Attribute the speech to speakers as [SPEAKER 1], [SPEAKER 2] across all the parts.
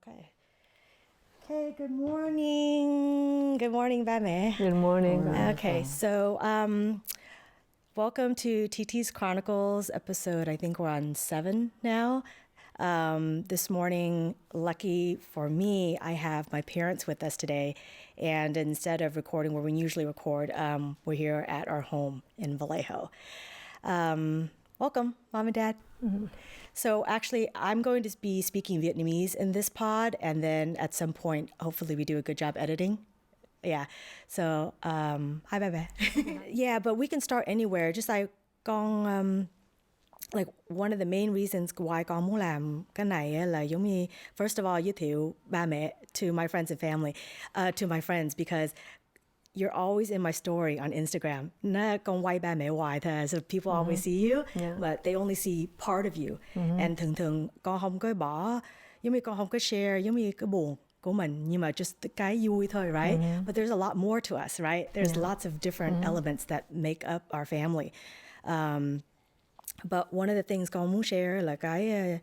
[SPEAKER 1] Okay. Okay, good morning. Good morning, ba mẹ.
[SPEAKER 2] Good morning.
[SPEAKER 1] Okay, so welcome to Titi's Chronicles episode. I think we're on 7 now. This morning, lucky for me, I have my parents with us today. And instead of recording where we usually record, we're here at our home in Vallejo. Welcome, Mom and Dad. Mm-hmm. So actually, I'm going to be speaking Vietnamese in this pod, and then at some point, hopefully we do a good job editing. Yeah. So, hi, bye. Yeah, but we can start anywhere. Just like like one of the main reasons why con muốn làm cái này là giống như first of all giới thiệu ba mẹ to my friends and family, to my friends, because you're always in my story on Instagram. Na con quay ba mẹ hoài thôi. So people always see you, but they only see part of you. And thường con không có bỏ, giống như con không có share giống như cái buồn của mình, nhưng mà just cái vui thôi, right? But there's a lot more to us, right? There's lots of different elements that make up our family. But one of the things con muốn share là cái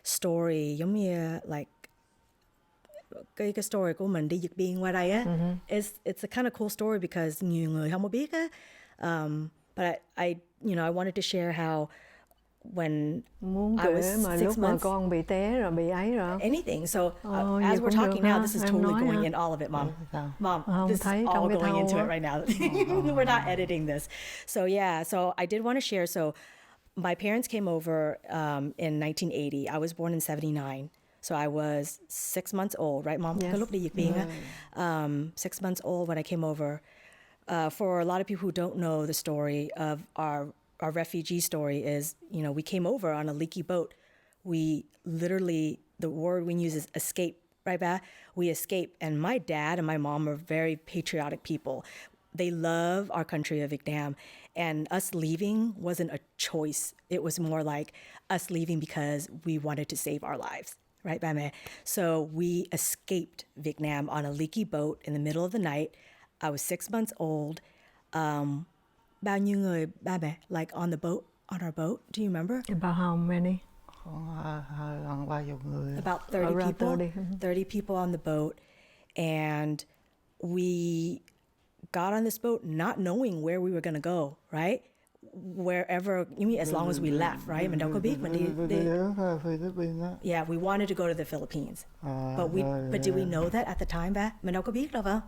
[SPEAKER 1] story giống như like cái story của mình đi vượt biên qua đây á. It's a kind of cool story because nhiều người không có biết á. But I wanted to share how when
[SPEAKER 2] muốn
[SPEAKER 1] I was 6
[SPEAKER 2] lúc mà
[SPEAKER 1] months,
[SPEAKER 2] con bị té rồi bị ấy rồi.
[SPEAKER 1] Anything. So as we're talking now, this is totally going in all of it, Mom. Mom, this is all going into it right now. We're not editing this. So yeah, so I did want to share. So my parents came over in 1980. I was born in 79. So I was 6 months old, right, Mom?
[SPEAKER 2] Yes.
[SPEAKER 1] 6 months old when I came over. For a lot of people who don't know the story of our refugee story is, we came over on a leaky boat. We literally, the word we use is escape, right, Ba? We escape. And my dad and my mom are very patriotic people. They love our country of Vietnam. And us leaving wasn't a choice. It was more like us leaving because we wanted to save our lives. Right, ba mẹ? So we escaped Vietnam on a leaky boat in the middle of the night. I was 6 months old. Bao nhiêu người, ba mẹ, like on our boat? Do you remember?
[SPEAKER 2] About how many?
[SPEAKER 1] About 30 people. 30 people on the boat. And we got on this boat not knowing where we were going to go, right? Wherever, as long as we left, right? Mình đâu có biết mình đi. Yeah, we wanted to go to the Philippines. But did we know that at the time, ba? Mình đâu có biết đâu phải.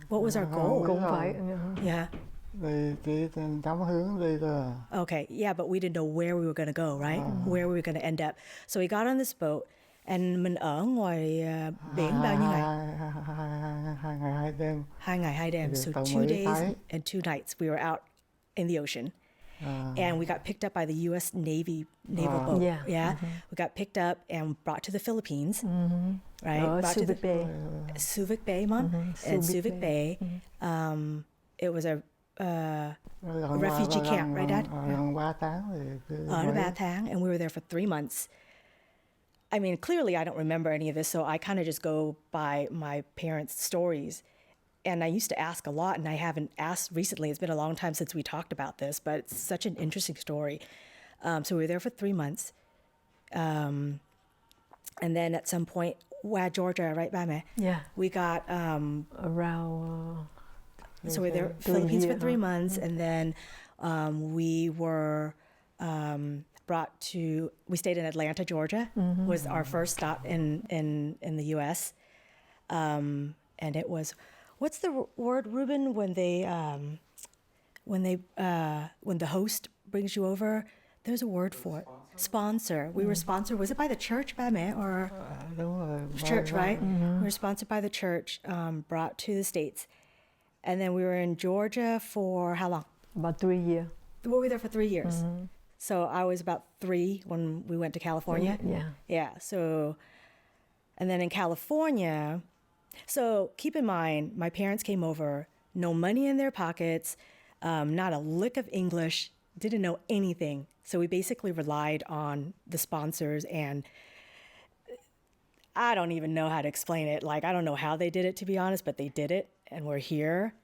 [SPEAKER 1] What was our goal?
[SPEAKER 2] Cũng phải.
[SPEAKER 1] Yeah. Okay, yeah, but we didn't know where we were going to go, right? Where we were going to end up. So we got on this boat, and mình ở ngoài biển bao nhiêu ngày? 2 ngày 2 đêm. So 2 days and 2 nights we were out in the ocean. And we got picked up by the U.S. naval boat. Yeah. We got picked up and brought to the Philippines, right?
[SPEAKER 2] Subic Bay.
[SPEAKER 1] Subic Bay, Mom. And Subic Bay. It was a refugee camp, right, Dad? Ở 3 tháng, and we were there for 3 months. I mean, clearly I don't remember any of this, so I kind of just go by my parents' stories. And I used to ask a lot, and I haven't asked recently. It's been a long time since we talked about this, but it's such an interesting story. So we were there for 3 months. And then at some point, Georgia, right, ba mẹ?
[SPEAKER 2] Yeah.
[SPEAKER 1] We got...
[SPEAKER 2] around...
[SPEAKER 1] so we were there Philippines for 3 months, and then we were brought to... We stayed in Atlanta, Georgia, was our first stop in the U.S. And it was... What's the word, Ruben, when the host brings you over? There's a word for it. Sponsor. We were sponsored. Was it by the church, ba mẹ, or church, right? We were sponsored by the church, brought to the States, and then we were in Georgia for how long?
[SPEAKER 2] About 3 years.
[SPEAKER 1] We were there for 3 years. So I was about 3 when we went to California. Yeah. So, and then in California. So keep in mind, my parents came over, no money in their pockets, not a lick of English, didn't know anything. So we basically relied on the sponsors, and I don't even know how to explain it. Like, I don't know how they did it, to be honest, but they did it, and we're here.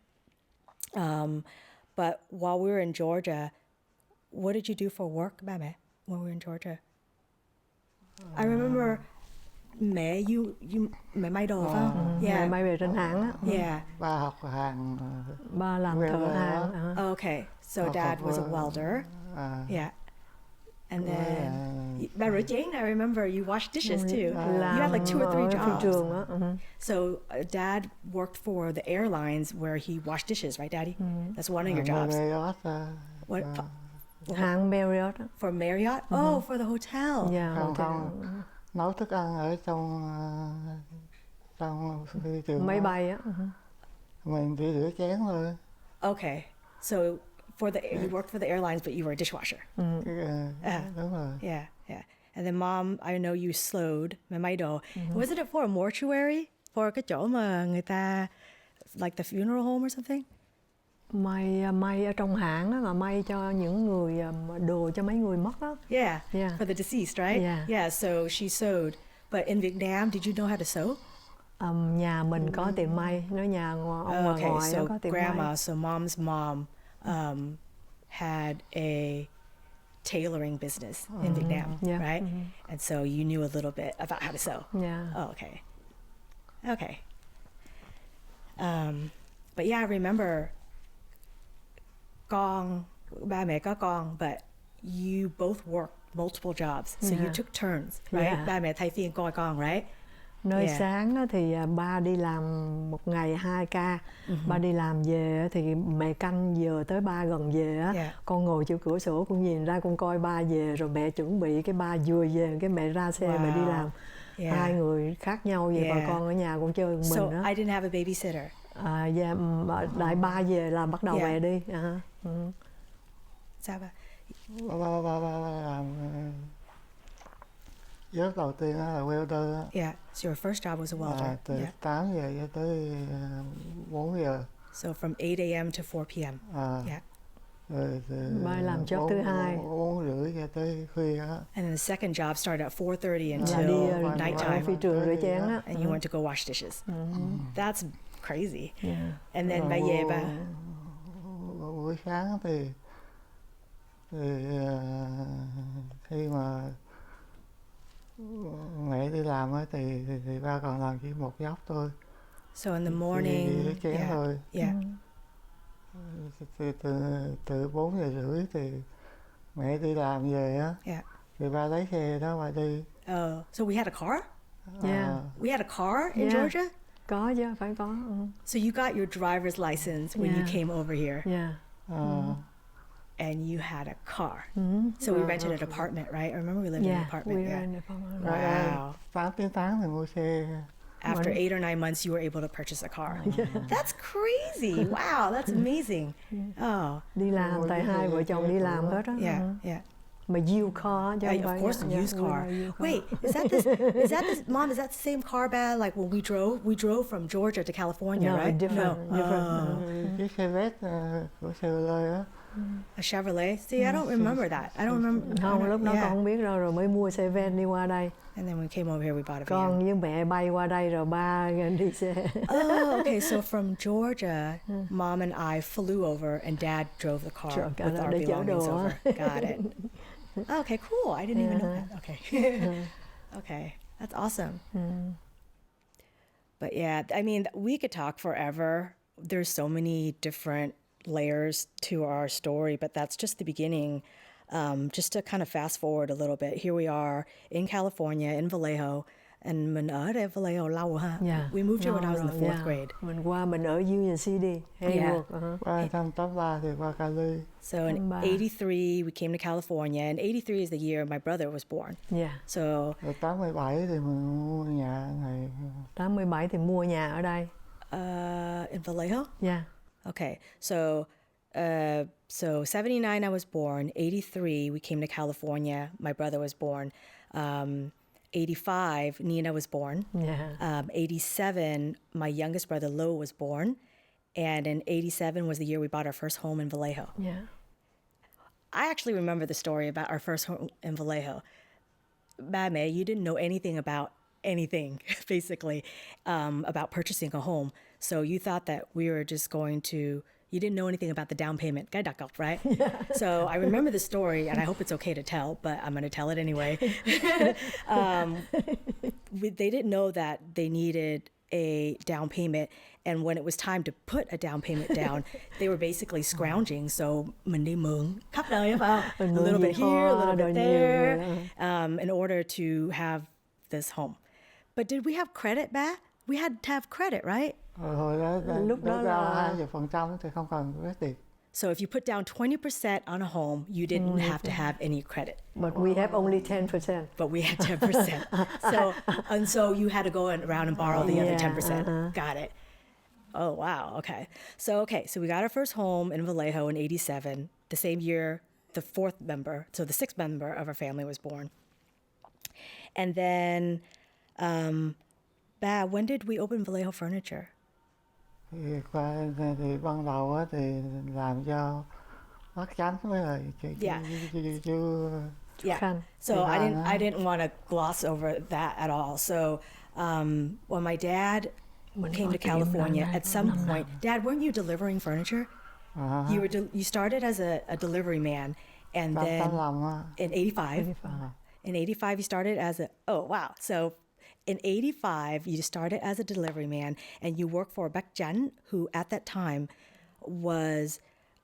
[SPEAKER 1] But while we were in Georgia, what did you do for work, ba mẹ, when we were in Georgia? I remember mẹ mẹ may đồ phải không?
[SPEAKER 2] Mẹ
[SPEAKER 1] Yeah.
[SPEAKER 2] may về trên hãng á.
[SPEAKER 1] Yeah.
[SPEAKER 3] Ba học hàng
[SPEAKER 2] Ba làm thợ
[SPEAKER 3] welder
[SPEAKER 2] hãng.
[SPEAKER 3] á.
[SPEAKER 1] Okay. So dad was a welder.
[SPEAKER 3] À,
[SPEAKER 1] Yeah. And
[SPEAKER 3] với,
[SPEAKER 1] then bà rửa chén, I remember you washed dishes too.
[SPEAKER 2] Làm
[SPEAKER 1] You had like 2 or 3
[SPEAKER 2] ở phi
[SPEAKER 1] jobs.
[SPEAKER 2] trường á.
[SPEAKER 1] So dad worked for the airlines where he washed dishes, right, Daddy? That's one of your jobs.
[SPEAKER 3] Marriott,
[SPEAKER 1] What
[SPEAKER 2] Hãng Marriott á.
[SPEAKER 1] for Marriott? Oh, for the hotel.
[SPEAKER 2] Yeah,
[SPEAKER 3] không
[SPEAKER 2] hotel.
[SPEAKER 3] không nấu thức ăn ở trong phi trường
[SPEAKER 2] Máy
[SPEAKER 3] đó.
[SPEAKER 2] bay á.
[SPEAKER 3] Mình chỉ rửa chén thôi.
[SPEAKER 1] Okay. So you worked for the airlines, but you were a dishwasher.
[SPEAKER 3] Đúng rồi.
[SPEAKER 1] Yeah, yeah. And then mom, I know you slowed. Mẹ may đồ. Wasn't it for a mortuary? For cái chỗ mà người ta, like the funeral home or something?
[SPEAKER 2] May ở trong hãng á, là may cho những người đồ cho mấy người mất á.
[SPEAKER 1] Yeah.
[SPEAKER 2] Yeah.
[SPEAKER 1] For the deceased, right?
[SPEAKER 2] Yeah.
[SPEAKER 1] So she sewed. But in Vietnam, did you know how to sew?
[SPEAKER 2] Nhà mình có tiệm may, nó nhà ông bà
[SPEAKER 1] Okay,
[SPEAKER 2] ngoại
[SPEAKER 1] so
[SPEAKER 2] nó có tiệm
[SPEAKER 1] grandma,
[SPEAKER 2] may.
[SPEAKER 1] so mom's mom had a tailoring business in Vietnam,
[SPEAKER 2] Yeah.
[SPEAKER 1] right? And so you knew a little bit about how to sew.
[SPEAKER 2] Yeah.
[SPEAKER 1] Oh, okay. Okay. But yeah, I remember ba mẹ có con, but you both worked multiple jobs. So you
[SPEAKER 2] Yeah.
[SPEAKER 1] took turns, right?
[SPEAKER 2] Yeah.
[SPEAKER 1] Ba mẹ thay phiên coi con, right?
[SPEAKER 2] Nơi
[SPEAKER 1] Yeah.
[SPEAKER 2] sáng á, thì ba đi làm một ngày 2 ca. Ba đi làm về á, thì mẹ canh giờ tới ba gần về á.
[SPEAKER 1] Yeah.
[SPEAKER 2] Con ngồi chỗ cửa sổ con nhìn ra con coi ba về rồi mẹ chuẩn bị cái ba vừa về cái mẹ ra xe mẹ đi
[SPEAKER 1] Wow.
[SPEAKER 2] làm.
[SPEAKER 1] Yeah.
[SPEAKER 2] Hai người khác nhau vậy
[SPEAKER 1] Yeah.
[SPEAKER 2] và con ở nhà con chơi một
[SPEAKER 1] So
[SPEAKER 2] mình á.
[SPEAKER 1] I didn't have a babysitter.
[SPEAKER 2] Đại ba về là bắt đầu
[SPEAKER 1] Yeah.
[SPEAKER 2] mẹ đi.
[SPEAKER 1] Sao ba?
[SPEAKER 3] Ba làm job đầu tiên đó là welder á.
[SPEAKER 1] Yeah. So your first job was a welder.
[SPEAKER 3] Từ
[SPEAKER 1] Yeah.
[SPEAKER 3] 8 giờ cho tới 4 giờ.
[SPEAKER 1] So from 8 a.m. to 4 p.m. Yeah.
[SPEAKER 3] Rồi từ
[SPEAKER 2] Ba làm job thứ hai.
[SPEAKER 3] 4 rưỡi cho tới khuya á.
[SPEAKER 1] And then the second job started at 4:30
[SPEAKER 2] Là
[SPEAKER 1] until
[SPEAKER 2] đi
[SPEAKER 1] nighttime,
[SPEAKER 2] phi trường rửa chén á.
[SPEAKER 1] and you went to go wash dishes. That's crazy.
[SPEAKER 2] Yeah.
[SPEAKER 1] And then
[SPEAKER 3] Rồi
[SPEAKER 1] by yeah, ba.
[SPEAKER 3] buổi sáng thì khi mà mẹ đi làm á thì ba còn làm chỉ một job thôi.
[SPEAKER 1] So in the
[SPEAKER 3] Đi
[SPEAKER 1] morning,
[SPEAKER 3] rửa chén
[SPEAKER 1] yeah,
[SPEAKER 3] thôi.
[SPEAKER 1] yeah.
[SPEAKER 3] Từ 4 giờ rưỡi thì mẹ đi làm về á.
[SPEAKER 1] Yeah.
[SPEAKER 3] Thì ba lấy xe đó ba đi.
[SPEAKER 1] Oh, so we had a car?
[SPEAKER 2] Yeah.
[SPEAKER 1] We had a car in
[SPEAKER 2] Yeah.
[SPEAKER 1] Georgia?
[SPEAKER 2] Có chứ, phải có.
[SPEAKER 1] So you got your driver's license when you
[SPEAKER 2] Yeah.
[SPEAKER 1] came over here,
[SPEAKER 2] Yeah.
[SPEAKER 1] and you had a car. So we rented an apartment, right? I remember we lived in an
[SPEAKER 2] Yeah.
[SPEAKER 1] apartment.
[SPEAKER 2] We
[SPEAKER 1] Yeah.
[SPEAKER 2] were in the apartment.
[SPEAKER 1] Wow.
[SPEAKER 3] 8 tiếng thì mua xe.
[SPEAKER 1] After 8 or 9 months, you were able to purchase a car. That's crazy. Wow, that's amazing. Oh,
[SPEAKER 2] Đi làm, tại hai vợ chồng đi làm hết á.
[SPEAKER 1] yeah, yeah.
[SPEAKER 2] Mà used car chứ không
[SPEAKER 1] Of
[SPEAKER 2] phải.
[SPEAKER 1] course,
[SPEAKER 2] yeah,
[SPEAKER 1] used
[SPEAKER 2] we
[SPEAKER 1] car.
[SPEAKER 2] were used car.
[SPEAKER 1] Wait, is that this, Mom? Is that the same car bag like when we drove from Georgia to California,
[SPEAKER 2] No,
[SPEAKER 1] right?
[SPEAKER 2] different.
[SPEAKER 1] No.
[SPEAKER 2] Different.
[SPEAKER 1] Oh.
[SPEAKER 3] Chiếc xe vét của Chevrolet á.
[SPEAKER 1] A Chevrolet. See, I don't remember that. I don't remember.
[SPEAKER 2] Không, lúc đó
[SPEAKER 1] yeah.
[SPEAKER 2] con không biết đâu, rồi mới mua xe van đi qua đây.
[SPEAKER 1] And then when we came over here, we bought a
[SPEAKER 2] Con
[SPEAKER 1] van.
[SPEAKER 2] với mẹ bay qua đây rồi ba đi xe.
[SPEAKER 1] Oh, okay. So from Georgia, Mom and I flew over, and Dad drove the car
[SPEAKER 2] Chở cả
[SPEAKER 1] with
[SPEAKER 2] đó
[SPEAKER 1] our
[SPEAKER 2] để chở
[SPEAKER 1] belongings
[SPEAKER 2] đồ á.
[SPEAKER 1] over. Got it. Okay, cool. I didn't even know that. Okay. Okay, that's awesome. But yeah, I mean, we could talk forever. There's so many different layers to our story, but that's just the beginning. Just to kind of fast forward a little bit, here we are in California, in Vallejo, and mình ở đây Vallejo lâu ha.
[SPEAKER 2] Yeah.
[SPEAKER 1] We moved here when I was in the
[SPEAKER 2] Lâu rồi,
[SPEAKER 1] 4th
[SPEAKER 2] yeah.
[SPEAKER 1] grade.
[SPEAKER 2] Mình qua mình ở Union City, Haywood.
[SPEAKER 3] Qua thăm 83 thì qua Cali.
[SPEAKER 1] So in 83, we came to California, and 83 is the year my brother was born.
[SPEAKER 2] Yeah.
[SPEAKER 1] So
[SPEAKER 3] Rồi 87 thì mình mua nhà này.
[SPEAKER 2] 87 thì mua nhà ở đây.
[SPEAKER 1] in Vallejo?
[SPEAKER 2] Yeah.
[SPEAKER 1] Okay, so 79 I was born. 83 we came to California. My brother was born. 85 Nina was born.
[SPEAKER 2] Yeah.
[SPEAKER 1] 87 my youngest brother Lo was born, and in 87 was the year we bought our first home in Vallejo.
[SPEAKER 2] Yeah.
[SPEAKER 1] I actually remember the story about our first home in Vallejo. Ba mẹ, you didn't know anything about anything, basically, about purchasing a home. So you thought that we were just going to, you didn't know anything about the down payment. Cái đặt cọc, right? Yeah. So I remember the story, and I hope it's okay to tell, but I'm going to tell it anyway. they didn't know that they needed a down payment, and when it was time to put a down payment down, they were basically scrounging. So mình đi mượn khắp nơi, phải không? A little bit here, a little bit there, in order to have this home. But did we have credit back? We had to have credit, right?
[SPEAKER 3] Hồi đó
[SPEAKER 2] Lúc đó
[SPEAKER 3] ra
[SPEAKER 2] là-
[SPEAKER 3] 20% thì không cần credit.
[SPEAKER 1] So if you put down 20% on a home, you didn't have to have any credit.
[SPEAKER 2] But we have only 10%.
[SPEAKER 1] But we had 10%. So you had to go around and borrow the other
[SPEAKER 2] Yeah,
[SPEAKER 1] 10%. Got it. Oh, wow. Okay. So we got our first home in Vallejo in 87, the same year the sixth member of our family was born. And then, when did we open Vallejo Furniture?
[SPEAKER 3] Thì ban đầu á thì làm cho bác Chánh với lại
[SPEAKER 1] Yeah.
[SPEAKER 3] chứ
[SPEAKER 1] Yeah.
[SPEAKER 2] Khăn.
[SPEAKER 1] So I didn't want to gloss over that at all. So when my dad came to California, at some point, Dad, weren't you delivering furniture? You started as a delivery man, and then
[SPEAKER 3] 85 á.
[SPEAKER 1] in 85. In 85, you started as So in 85, you started as a delivery man, and you worked for Bác Chánh, who at that time was,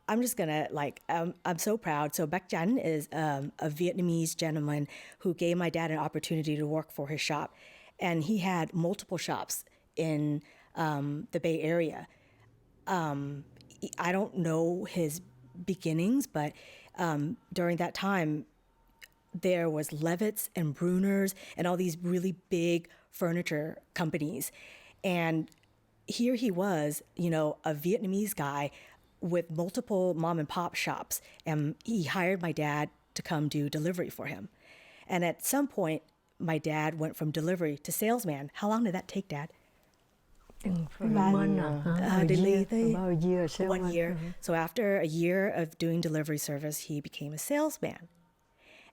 [SPEAKER 1] I'm just gonna I'm so proud. So Bác Chánh is a Vietnamese gentleman who gave my dad an opportunity to work for his shop, and he had multiple shops in the Bay Area. I don't know his beginnings, but during that time, there was Levitt's and Brunner's and all these really big furniture companies. And here he was, a Vietnamese guy with multiple mom and pop shops. And he hired my dad to come do delivery for him. And at some point, my dad went from delivery to salesman. How long did that take, Dad?
[SPEAKER 2] About a year.
[SPEAKER 1] 1 year. So after a year of doing delivery service, he became a salesman.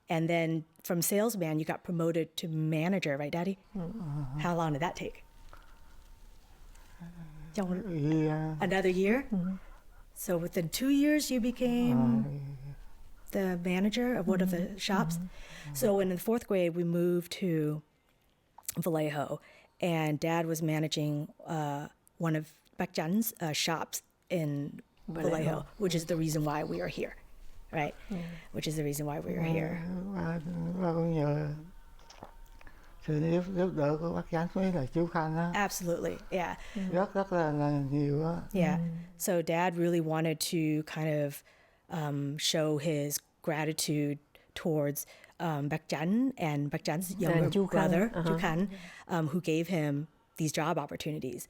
[SPEAKER 1] And then from salesman, you got promoted to manager, right, Daddy? How long did that take? Another year? So within 2 years, you became the manager of one of the shops. So in the fourth grade, we moved to Vallejo, and Dad was managing one of Bác Chánh shops in Vallejo, which is the reason why we are here, right? Which is the reason why we are here.
[SPEAKER 3] Ba cũng nhờ sự giúp đỡ của bác Chánh với lại chú Khanh á,
[SPEAKER 1] Absolutely, yeah.
[SPEAKER 3] rất là nhiều á.
[SPEAKER 1] Yeah. So Dad really wanted to kind of show his gratitude towards Bác Chánh and Bác Chánh younger
[SPEAKER 2] Chu Khanh.
[SPEAKER 1] brother, Chu Khanh, who gave him these job opportunities.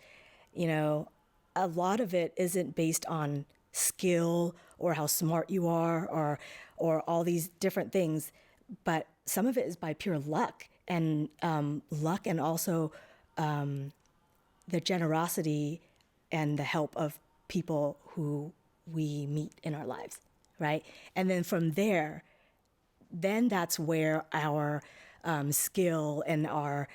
[SPEAKER 1] A lot of it isn't based on skill or how smart you are or all these different things, but some of it is by pure luck and also the generosity and the help of people who we meet in our lives, right? And then from there, then that's where our skill and our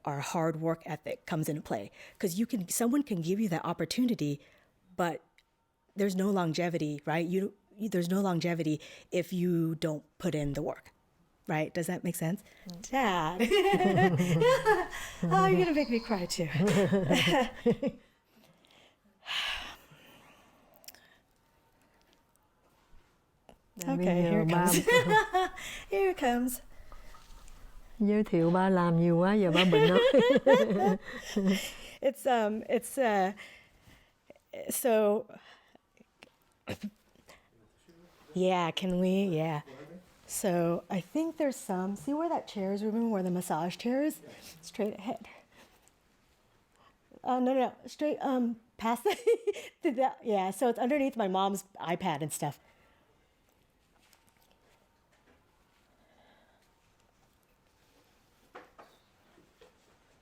[SPEAKER 1] hard work ethic comes into play. Because someone can give you that opportunity, but there's no longevity, right? There's no longevity if you don't put in the work, right? Does that make sense? Dad. Oh, you're gonna make me cry too. Okay, here it comes. Here it comes.
[SPEAKER 2] Giới thiệu ba làm nhiều quá giờ ba bệnh nói.
[SPEAKER 1] So yeah, can we? Yeah. So I think there's some. See where that chair is? Remember where the massage chair is? Straight ahead. No. Straight past that. Yeah. So it's underneath my mom's iPad and stuff.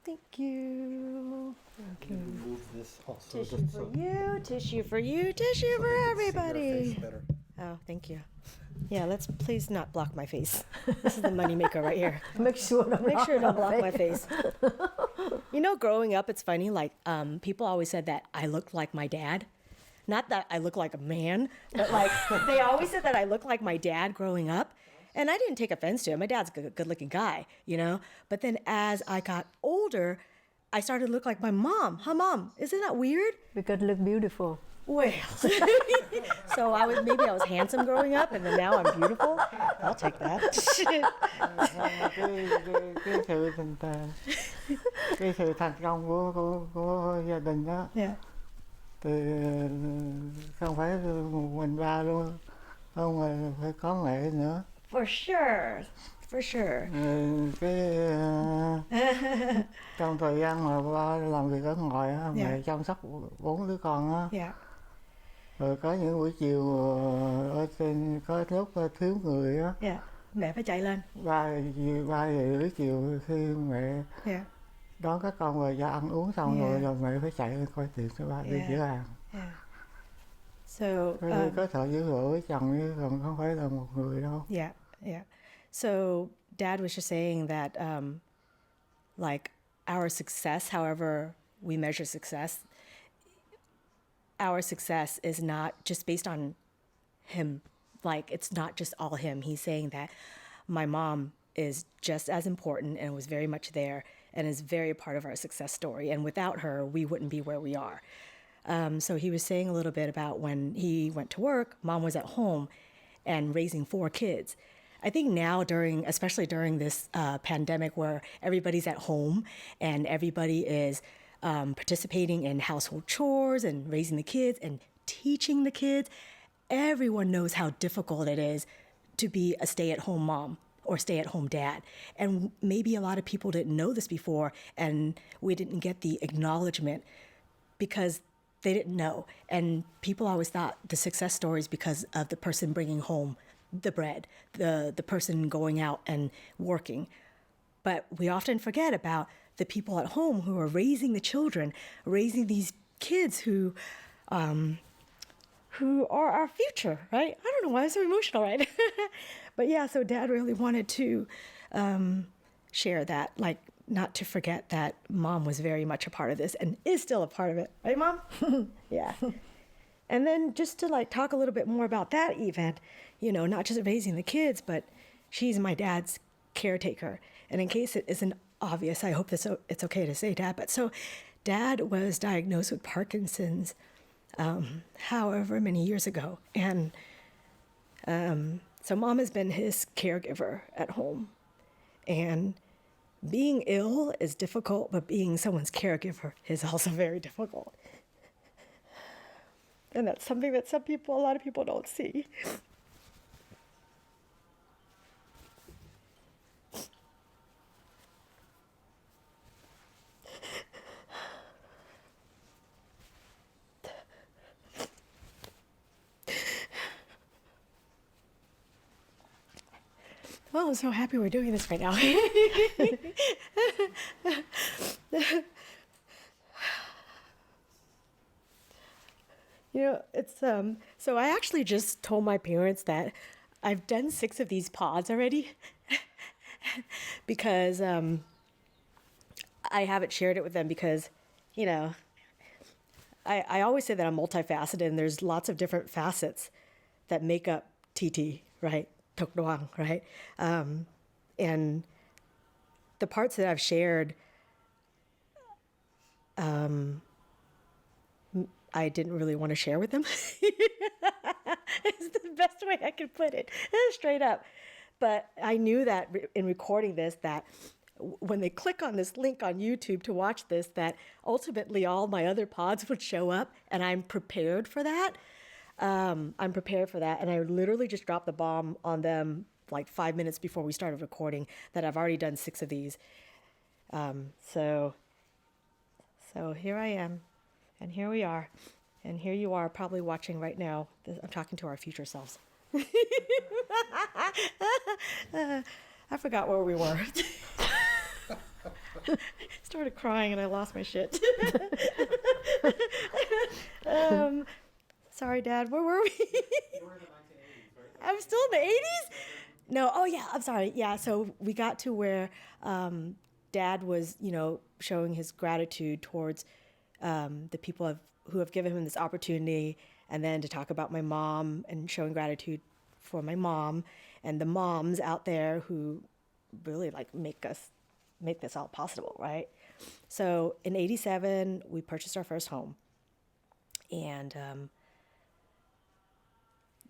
[SPEAKER 1] Thank you.
[SPEAKER 4] Okay. Move this also.
[SPEAKER 1] Tissue for you, tissue for you, tissue for everybody. Oh, thank you. Yeah, let's please not block my face. This is the moneymaker right here.
[SPEAKER 2] Make sure
[SPEAKER 1] don't block my face. Growing up, it's funny, people always said that I looked like my dad. Not that I look like a man, but they always said that I look like my dad growing up. And I didn't take offense to it. My dad's a good looking guy, you know? But then as I got older, I started to look like my mom. Hi, Mom. Isn't that weird?
[SPEAKER 2] Because look beautiful.
[SPEAKER 1] Well, so I was handsome growing up, and then now I'm beautiful. I'll take that.
[SPEAKER 3] cái sự thành công của gia đình đó
[SPEAKER 1] Yeah.
[SPEAKER 3] thì không phải một mình ba luôn, không mà phải có mẹ nữa.
[SPEAKER 1] For sure. For sure.
[SPEAKER 3] Trong thời gian mà ba làm việc ở ngoài á, mẹ chăm sóc 4 đứa con á.
[SPEAKER 1] Yeah.
[SPEAKER 3] Rồi có những buổi chiều ở trên có lúc thiếu người á.
[SPEAKER 1] Yeah. Mẹ phải chạy lên.
[SPEAKER 3] 3 giờ rưỡi chiều khi mẹ đón các con về cho ăn uống xong rồi mẹ phải chạy lên coi tiệm cho ba đi chữa hàng.
[SPEAKER 1] Yeah. So
[SPEAKER 3] Có thợ giữ rửa với chồng chứ còn không phải là một người đâu.
[SPEAKER 1] Yeah. Yeah. So Dad was just saying that like our success, however we measure success, our success is not just based on him. Like, it's not just all him. He's saying that my mom is just as important and was very much there and is very a part of our success story. And without her, we wouldn't be where we are. So he was saying a little bit about when he went to work, Mom was at home and raising 4 kids. I think now especially during this pandemic where everybody's at home and everybody is participating in household chores and raising the kids and teaching the kids, everyone knows how difficult it is to be a stay-at-home mom or stay-at-home dad. And maybe a lot of people didn't know this before, and we didn't get the acknowledgement because they didn't know. And people always thought the success stories because of the person bringing home the bread, the person going out and working. But we often forget about the people at home who are raising the children, raising these kids who are our future, right? I don't know why I'm so emotional, right? But yeah, so Dad really wanted to share that, like not to forget that Mom was very much a part of this and is still a part of it, right, Mom? Yeah. And then just to like talk a little bit more about that even, you know, not just raising the kids, but she's my dad's caretaker. And in case it isn't obvious, I hope it's okay to say, Dad, but so Dad was diagnosed with Parkinson's however many years ago. And so Mom has been his caregiver at home. And being ill is difficult, but being someone's caregiver is also very difficult. And that's something that a lot of people don't see. Well, I'm so happy we're doing this right now. You know, it's so I actually just told my parents that I've done 6 of these pods already because I haven't shared it with them because, you know, I always say that I'm multifaceted and there's lots of different facets that make up Titi, right? Tok Doang, right? And the parts that I've shared, I didn't really want to share with them. It's the best way I could put it, straight up. But I knew that in recording this, that when they click on this link on YouTube to watch this, that ultimately all my other pods would show up, and I'm prepared for that. And I literally just dropped the bomb on them like 5 minutes before we started recording that I've already done 6 of these. So here I am, and here we are, and here you are probably watching right now. I'm talking to our future selves. I forgot where we were. Started crying and I lost my shit. Sorry, Dad. Where were we?
[SPEAKER 4] You were in the 1980s, right?
[SPEAKER 1] I'm still in the 80s? No. Oh, yeah. I'm sorry. Yeah. So we got to where Dad was, you know, showing his gratitude towards the people who have given him this opportunity, and then to talk about my mom and showing gratitude for my mom, and the moms out there who really like make this all possible, right? So in 87, we purchased our first home. And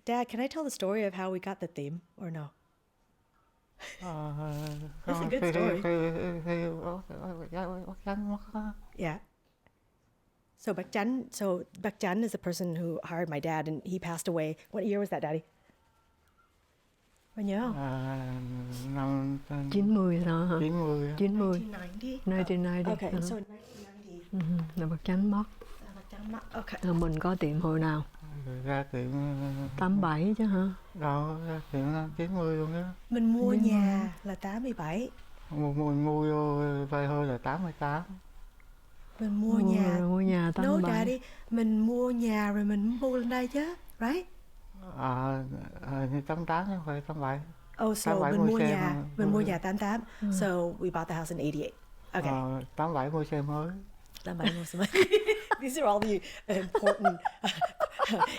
[SPEAKER 1] Dad, can I tell the story of how we got the theme or no? It's a good story. Yeah. So Bác Chắn is the person who hired my dad, and he passed away. What year was that, Daddy? Bao nhiêu?
[SPEAKER 3] Năm
[SPEAKER 2] 90 đó hả?
[SPEAKER 3] 90.
[SPEAKER 2] 90.
[SPEAKER 1] 1990.
[SPEAKER 2] 1990.
[SPEAKER 1] Okay, so 1990.
[SPEAKER 2] Là Bác Chắn mất.
[SPEAKER 1] Bác Chắn mất. Okay.
[SPEAKER 2] Rồi mình có tiệm hồi nào?
[SPEAKER 3] Ra tiệm
[SPEAKER 2] 87 chứ hả?
[SPEAKER 3] đâu, ra tiệm 90 luôn đó.
[SPEAKER 1] Mình mua nhà là 87.
[SPEAKER 3] Mình mua vô vay hơi là 88.
[SPEAKER 1] Mình mua nhà.
[SPEAKER 2] Mua nhà 87.
[SPEAKER 1] No, Daddy, mình mua nhà rồi mình mua lên đây chứ, right?
[SPEAKER 3] Như 88 chứ không phải 87.
[SPEAKER 1] Oh, so
[SPEAKER 3] 87
[SPEAKER 1] mình mua
[SPEAKER 3] xe
[SPEAKER 1] nhà,
[SPEAKER 3] mà.
[SPEAKER 1] mình mua nhà 88. So we bought the house in 88. Okay.
[SPEAKER 3] 87 mua xe mới.
[SPEAKER 1] These are all the important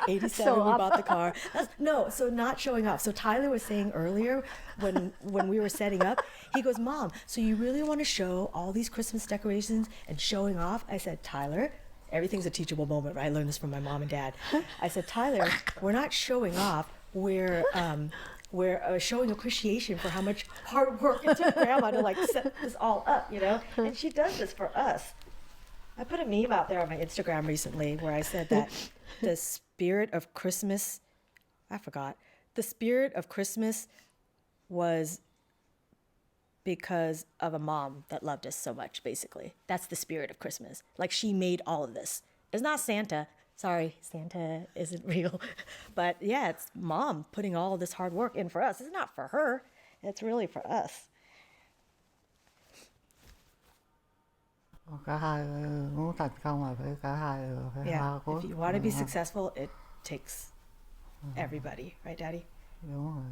[SPEAKER 1] 87
[SPEAKER 2] So
[SPEAKER 1] we
[SPEAKER 2] up.
[SPEAKER 1] bought the car. No, so not showing off. So Tyler was saying earlier when we were setting up, he goes, Mom, so you really want to show all these Christmas decorations and showing off? I said, Tyler, everything's a teachable moment, right? I learned this from my mom and dad. I said, Tyler, we're not showing off. We're showing appreciation for how much hard work it took Grandma to like set this all up, you know? And she does this for us. I put a meme out there on my Instagram recently where I said that the spirit of Christmas, the spirit of Christmas was because of a mom that loved us so much, basically. That's the spirit of Christmas. Like, she made all of this. It's not Santa. Sorry, Santa isn't real. But yeah, it's Mom putting all this hard work in for us. It's not for her. It's really for us.
[SPEAKER 3] Cả hai muốn thành công là phải cả hai phải
[SPEAKER 1] Yeah,
[SPEAKER 3] cố.
[SPEAKER 1] if you want to be successful, it takes everybody, right, Daddy?
[SPEAKER 3] Đúng rồi.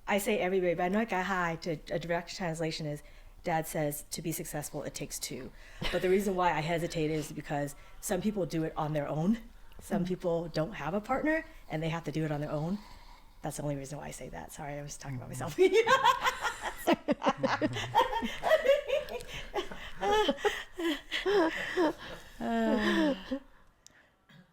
[SPEAKER 1] I say everybody, but I know cả hai, a direct translation is, Dad says to be successful, it takes two. But the reason why I hesitate is because some people do it on their own. Some people don't have a partner and they have to do it on their own. That's the only reason why I say that. Sorry, I was talking about myself.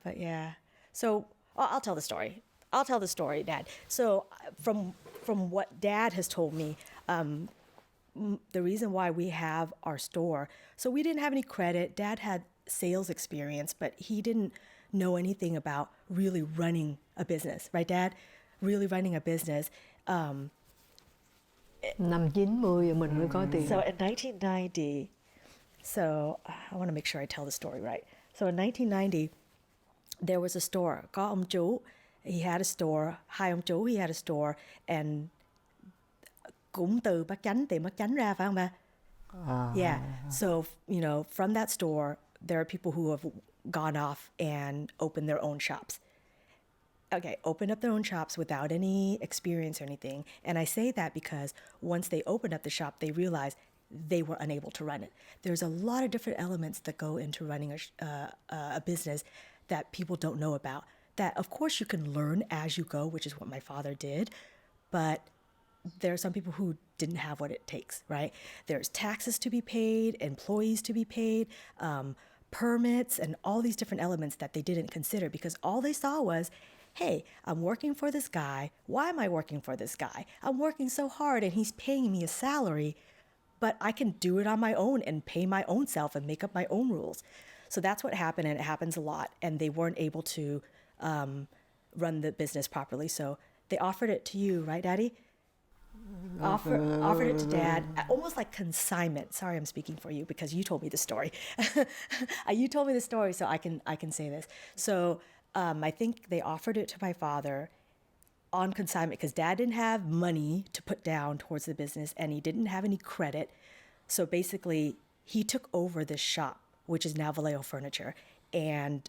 [SPEAKER 1] But yeah, so I'll tell the story. I'll tell the story, Dad. So from what Dad has told me, the reason why we have our store, so we didn't have any credit. Dad had sales experience, but he didn't know anything about really running a business, right, Dad? Really running a business.
[SPEAKER 2] Năm 90 mình mới có tiền.
[SPEAKER 1] So in 1990, so I want to make sure I tell the story right. So in 1990, there was a store. Có ông chú, he had a store. Hai ông chú, he had a store. And cũng từ Bác Chánh, tiệm Bác Chánh ra, phải không ba? Yeah. So, you know, from that store, there are people who have gone off and opened their own shops. Okay, opened up their own shops without any experience or anything. And I say that because once they opened up the shop, they realized they were unable to run it. There's a lot of different elements that go into running a business that people don't know about. That, of course, you can learn as you go, which is what my father did. But there are some people who didn't have what it takes, right? There's taxes to be paid, employees to be paid, permits, and all these different elements that they didn't consider because all they saw was, hey, I'm working for this guy. Why am I working for this guy? I'm working so hard and he's paying me a salary, but I can do it on my own and pay my own self and make up my own rules. So that's what happened, and it happens a lot. And they weren't able to run the business properly. So they offered it to you, right, Daddy? Offered it to Dad, almost like consignment. Sorry, I'm speaking for you because you told me the story. You told me the story, so I can say this. So I think they offered it to my father on consignment because Dad didn't have money to put down towards the business and he didn't have any credit. So basically, he took over this shop, which is now Vallejo Furniture, and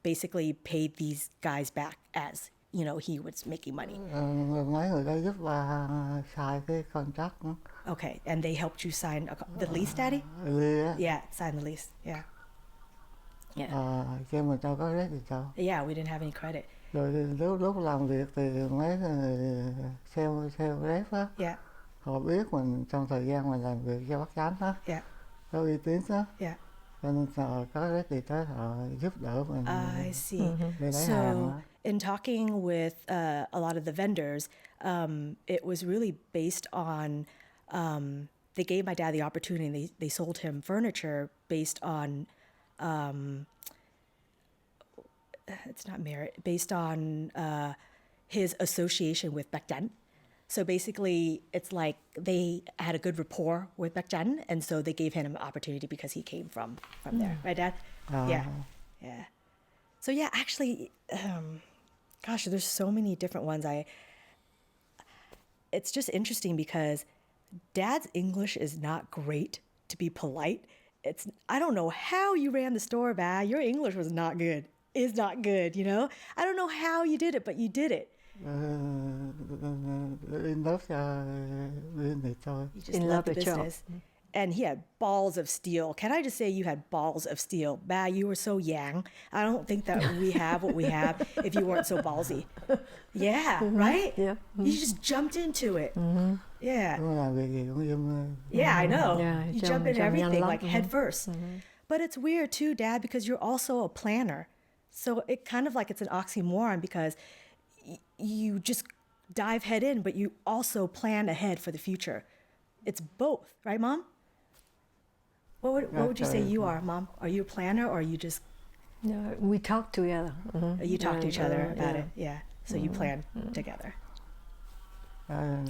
[SPEAKER 1] basically paid these guys back as, you know, he was making money.
[SPEAKER 3] Mấy người đây giúp là xài cái contract nữa.
[SPEAKER 1] Okay, and they helped you sign the lease, Daddy? Yeah, sign the lease. Yeah. Yeah.
[SPEAKER 3] Chứ mình đâu có credit đâu.
[SPEAKER 1] Yeah, we didn't have any credit.
[SPEAKER 3] Rồi lúc làm việc thì mấy người theo rep á,
[SPEAKER 1] Yeah,
[SPEAKER 3] họ biết mình trong thời gian mình làm việc cho bác chánh á,
[SPEAKER 1] yeah,
[SPEAKER 3] có uy tín á,
[SPEAKER 1] yeah.
[SPEAKER 3] cho nên họ có rep thì tới họ giúp đỡ mình
[SPEAKER 1] I see.
[SPEAKER 3] đi lấy hàng
[SPEAKER 1] So,
[SPEAKER 3] á.
[SPEAKER 1] in talking with a lot of the vendors, it was really based on, they gave my dad the opportunity. They sold him furniture based on, it's not merit, based on his association with Baek Jan. So basically, it's like they had a good rapport with Baek Jan, and so they gave him an opportunity because he came from there, right, Dad? Yeah, yeah. So yeah, actually, gosh, there's so many different ones. It's just interesting because Dad's English is not great, to be polite. I don't know how you ran the store, Ba. Your English was not good. Is not good, you know? I don't know how you did it, but you did it.
[SPEAKER 3] In lớp cho bên thì thôi.
[SPEAKER 1] You just
[SPEAKER 2] In
[SPEAKER 1] love
[SPEAKER 2] love
[SPEAKER 1] the
[SPEAKER 2] the job.
[SPEAKER 1] business. And he had balls of steel. Can I just say you had balls of steel? Ba, you were so yang. I don't think that we have what we have if you weren't so ballsy. Yeah, right?
[SPEAKER 2] Yeah.
[SPEAKER 1] You just jumped into it. Yeah.
[SPEAKER 3] Đúng làm việc gì cũng giống
[SPEAKER 1] Yeah, I know.
[SPEAKER 2] Yeah,
[SPEAKER 1] You
[SPEAKER 2] jump-
[SPEAKER 1] jump into
[SPEAKER 2] jump
[SPEAKER 1] everything
[SPEAKER 2] nhanh
[SPEAKER 1] like
[SPEAKER 2] lắm.
[SPEAKER 1] head 1st. But it's weird too, Dad, because you're also a planner. So it kind of like it's an oxymoron because you just dive head in, but you also plan ahead for the future. It's both, right, Mom? What would you say you are, Mom? Are you a planner or are you just
[SPEAKER 2] Yeah, we talk together.
[SPEAKER 1] you talk to each other about
[SPEAKER 2] yeah.
[SPEAKER 1] it? Yeah. So you plan together.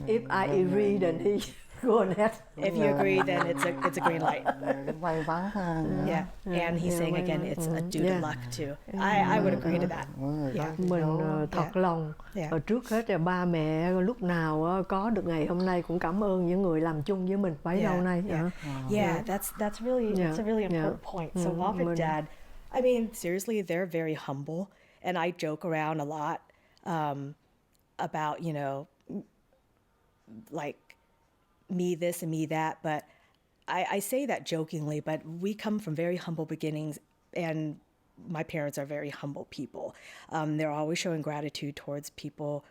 [SPEAKER 2] If I agree, then he go ahead.
[SPEAKER 1] If you agree, then it's a green light.
[SPEAKER 3] may mắn nữa.
[SPEAKER 1] Yeah. And he's
[SPEAKER 2] Yeah,
[SPEAKER 1] saying
[SPEAKER 2] may
[SPEAKER 1] again,
[SPEAKER 2] mắn.
[SPEAKER 1] it's a due to
[SPEAKER 2] Yeah.
[SPEAKER 1] luck too. I would agree to that.
[SPEAKER 3] Mỗi người có
[SPEAKER 1] Yeah.
[SPEAKER 3] cái
[SPEAKER 2] Mình
[SPEAKER 3] dấu.
[SPEAKER 2] thật lòng.
[SPEAKER 1] Yeah.
[SPEAKER 2] Trước hết là ba mẹ lúc nào có được ngày hôm nay cũng cảm ơn những người làm chung với mình bấy lâu nay.
[SPEAKER 1] Yeah, yeah, that's really
[SPEAKER 2] Yeah,
[SPEAKER 1] that's a really
[SPEAKER 2] yeah.
[SPEAKER 1] important point. So Mom and Dad, I mean, seriously, they're very humble, and I joke around a lot about like me this and me that, but I say that jokingly, but we come from very humble beginnings, and my parents are very humble people. They're always showing gratitude towards people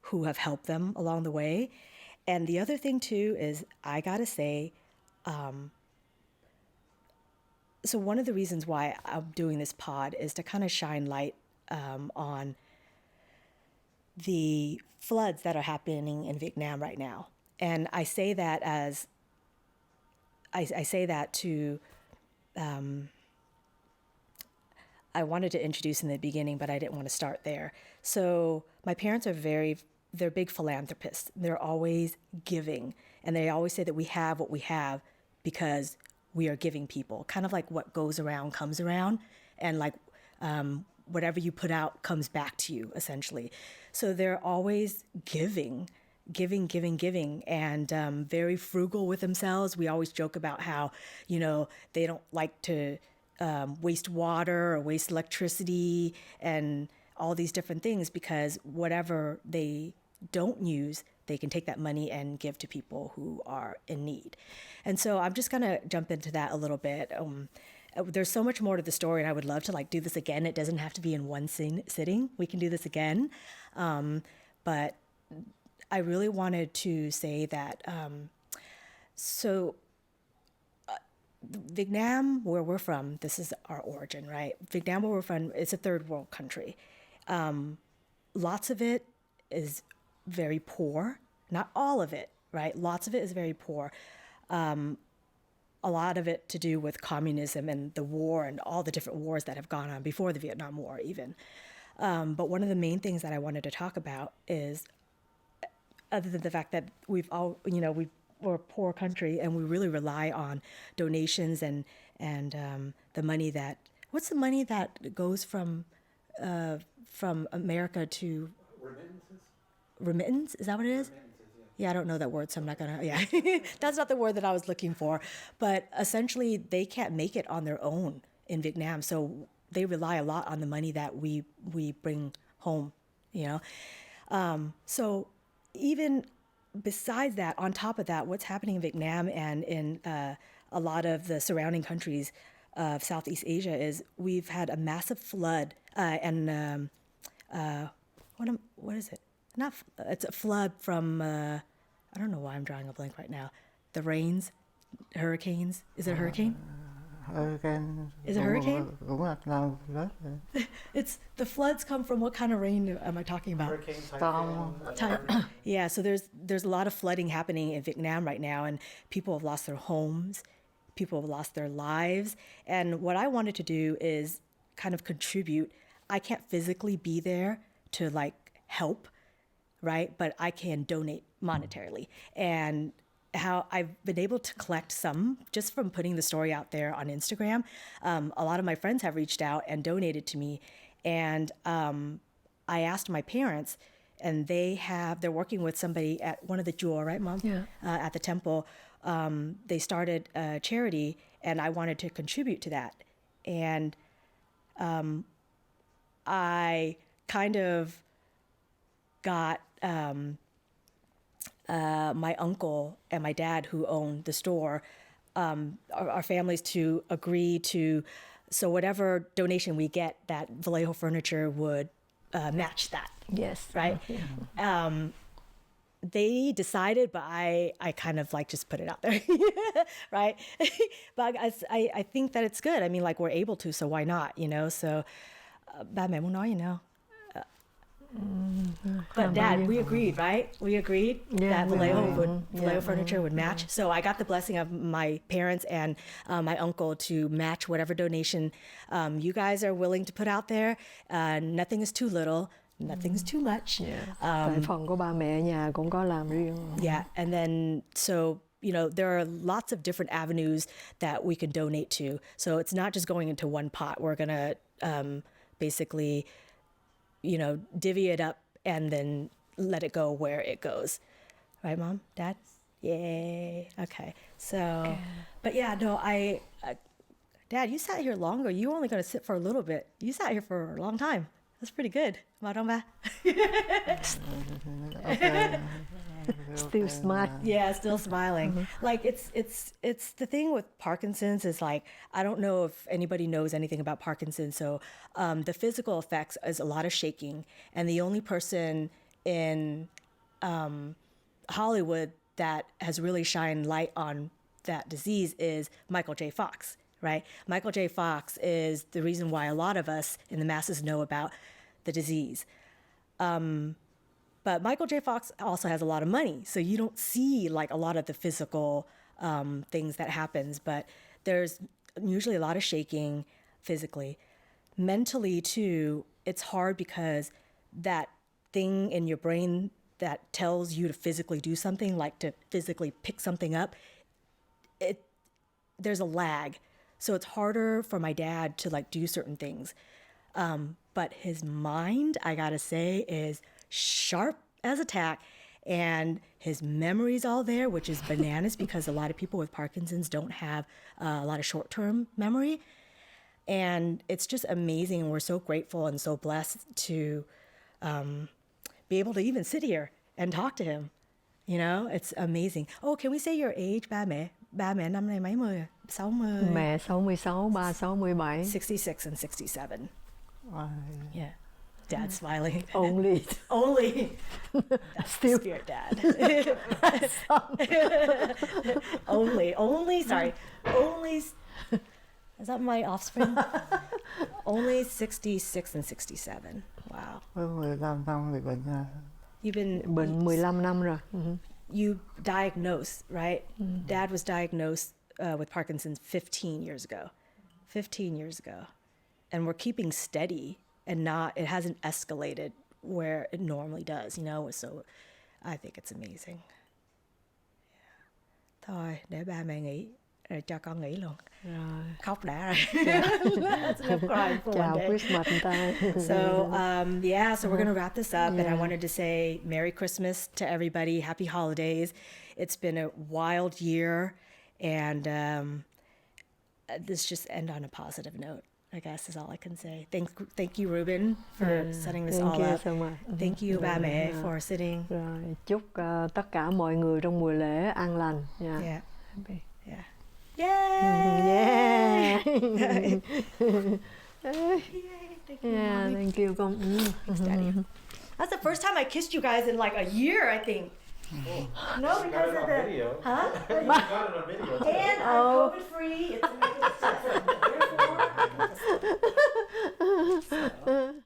[SPEAKER 1] who have helped them along the way. And the other thing too is I gotta say, so one of the reasons why I'm doing this pod is to kind of shine light on the floods that are happening in Vietnam right now. And I say that as I say that to I wanted to introduce in the beginning, but I didn't want to start there. So my parents are they're big philanthropists. They're always giving. And they always say that we have what we have because we are giving people. Kind of like what goes around comes around. And like whatever you put out comes back to you, essentially. So they're always giving, and very frugal with themselves. We always joke about how, they don't like to waste water or waste electricity and all these different things because whatever they don't use, they can take that money and give to people who are in need. And so I'm just going to jump into that a little bit. There's so much more to the story, and I would love to do this again. It doesn't have to be in one sitting. We can do this again. But I really wanted to say that, Vietnam, where we're from, this is our origin, right? Vietnam, where we're from, it's a third world country. Lots of it is very poor. Not all of it, right? Lots of it is very poor. A lot of it to do with communism and the war and all the different wars that have gone on before the Vietnam War even. But one of the main things that I wanted to talk about is, other than the fact that we're a poor country and we really rely on donations and the money what's the money that goes from America to remittance? Is that what it is? Yeah, I don't know that word, so I'm not gonna. Yeah, that's not the word that I was looking for. But essentially, they can't make it on their own in Vietnam, so they rely a lot on the money that we bring home. So even besides that, on top of that, what's happening in Vietnam and in a lot of the surrounding countries of Southeast Asia is we've had a massive flood and what is it? It's a flood from, I don't know why I'm drawing a blank right now. The rains, hurricanes. Is it a hurricane?
[SPEAKER 3] Hurricane.
[SPEAKER 1] Is it a hurricane?
[SPEAKER 3] Cũng là lớn.
[SPEAKER 1] It's the floods come from what kind of rain am I talking about?
[SPEAKER 4] Hurricane,
[SPEAKER 1] Yeah, so there's a lot of flooding happening in Vietnam right now, and people have lost their homes, people have lost their lives, and what I wanted to do is kind of contribute. I can't physically be there to like help, right? But I can donate monetarily, and how I've been able to collect some just from putting the story out there on Instagram. A lot of my friends have reached out and donated to me, and I asked my parents, and they're working with somebody at one of the jewel, right, Mom?
[SPEAKER 2] Yeah.
[SPEAKER 1] At the temple. They started a charity, and I wanted to contribute to that, and I kind of got my uncle and my dad, who owned the store, our families to agree to, so whatever donation we get, that Vallejo Furniture would match that.
[SPEAKER 2] Yes.
[SPEAKER 1] Right? They decided, but I kind of like just put it out there, right? But I think that it's good. I mean, like, we're able to, so why not, you know? So, ba mẹ muốn nói gì nào? But Dad, we agreed, right? We agreed that Vallejo Furniture would match. So I got the blessing of my parents and my uncle to match whatever donation you guys are willing to put out there. Nothing is too little. Nothing's too much.
[SPEAKER 2] Tại phần của ba mẹ nhà cũng có làm riêng.
[SPEAKER 1] Yeah, and then so, you know, there are lots of different avenues that we can donate to. So it's not just going into one pot. We're going to basically, you know, divvy it up and then let it go where it goes. Right, Mom? Dad? Yay. Okay. So, but yeah, no, Dad, you sat here longer. You were only going to sit for a little bit. You sat here for a long time. That's pretty good.
[SPEAKER 2] Still smart.
[SPEAKER 1] Yeah, still smiling. Like it's the thing with Parkinson's is like, I don't know if anybody knows anything about Parkinson's. So the physical effects is a lot of shaking, and the only person in Hollywood that has really shined light on that disease is Michael J. Fox. Right? Michael J. Fox is the reason why a lot of us in the masses know about the disease. But Michael J. Fox also has a lot of money, so you don't see like a lot of the physical things that happens, but there's usually a lot of shaking physically. Mentally too, it's hard because that thing in your brain that tells you to physically do something, like to physically pick something up, there's a lag. So it's harder for my dad to like do certain things. But his mind, I gotta say, is sharp as a tack, and his memory's all there, which is bananas because a lot of people with Parkinson's don't have a lot of short-term memory. And it's just amazing. We're so grateful and so blessed to be able to even sit here and talk to him. You know, it's amazing. Oh, can we say your age, ba mẹ? Ba mẹ năm nay mấy mươi? 60.
[SPEAKER 2] Mẹ 66, ba 67.
[SPEAKER 1] 66 and 67. Yeah. Dad smiling.
[SPEAKER 2] Only.
[SPEAKER 1] That's
[SPEAKER 2] Still.
[SPEAKER 1] Spirit Dad. Sorry. Is that my offspring? Only 66 and 67. Wow.
[SPEAKER 3] 15 năm thì bệnh ra.
[SPEAKER 1] You've been...
[SPEAKER 2] Bệnh 15 năm rồi.
[SPEAKER 1] You diagnosed, right? Dad was diagnosed with Parkinson's 15 years ago. 15 years ago. And we're keeping steady and it hasn't escalated where it normally does, you know? So I think it's amazing. Yeah. Thôi, để ba mẹ nghỉ, rồi cho con nghỉ luôn.
[SPEAKER 2] Rồi.
[SPEAKER 1] Khóc đã rồi. That's enough crying for
[SPEAKER 2] Chào
[SPEAKER 1] one day.
[SPEAKER 2] Christmas người ta.
[SPEAKER 1] So, so we're going to wrap this up, and I wanted to say Merry Christmas to everybody. Happy holidays. It's been a wild year, and let's just end on a positive note, I guess is all I can say. Thank you, Ruben, for setting this all up.
[SPEAKER 2] So much.
[SPEAKER 1] Thank you, ba mẹ, for sitting.
[SPEAKER 2] Rồi, chúc tất cả mọi người trong mùa lễ an lành.
[SPEAKER 1] Yeah.
[SPEAKER 2] Happy.
[SPEAKER 1] Yeah. Yay!
[SPEAKER 2] Yeah.
[SPEAKER 1] Yay!
[SPEAKER 2] Yeah, thank you con.
[SPEAKER 1] Daddy. That's the first time I kissed you guys in like a year, I think. No,
[SPEAKER 4] You got
[SPEAKER 1] because
[SPEAKER 4] it
[SPEAKER 1] of
[SPEAKER 4] on
[SPEAKER 1] the
[SPEAKER 4] video.
[SPEAKER 1] huh?
[SPEAKER 4] You got it on video. too.
[SPEAKER 1] And I'm COVID free. It's therefore I can kiss them.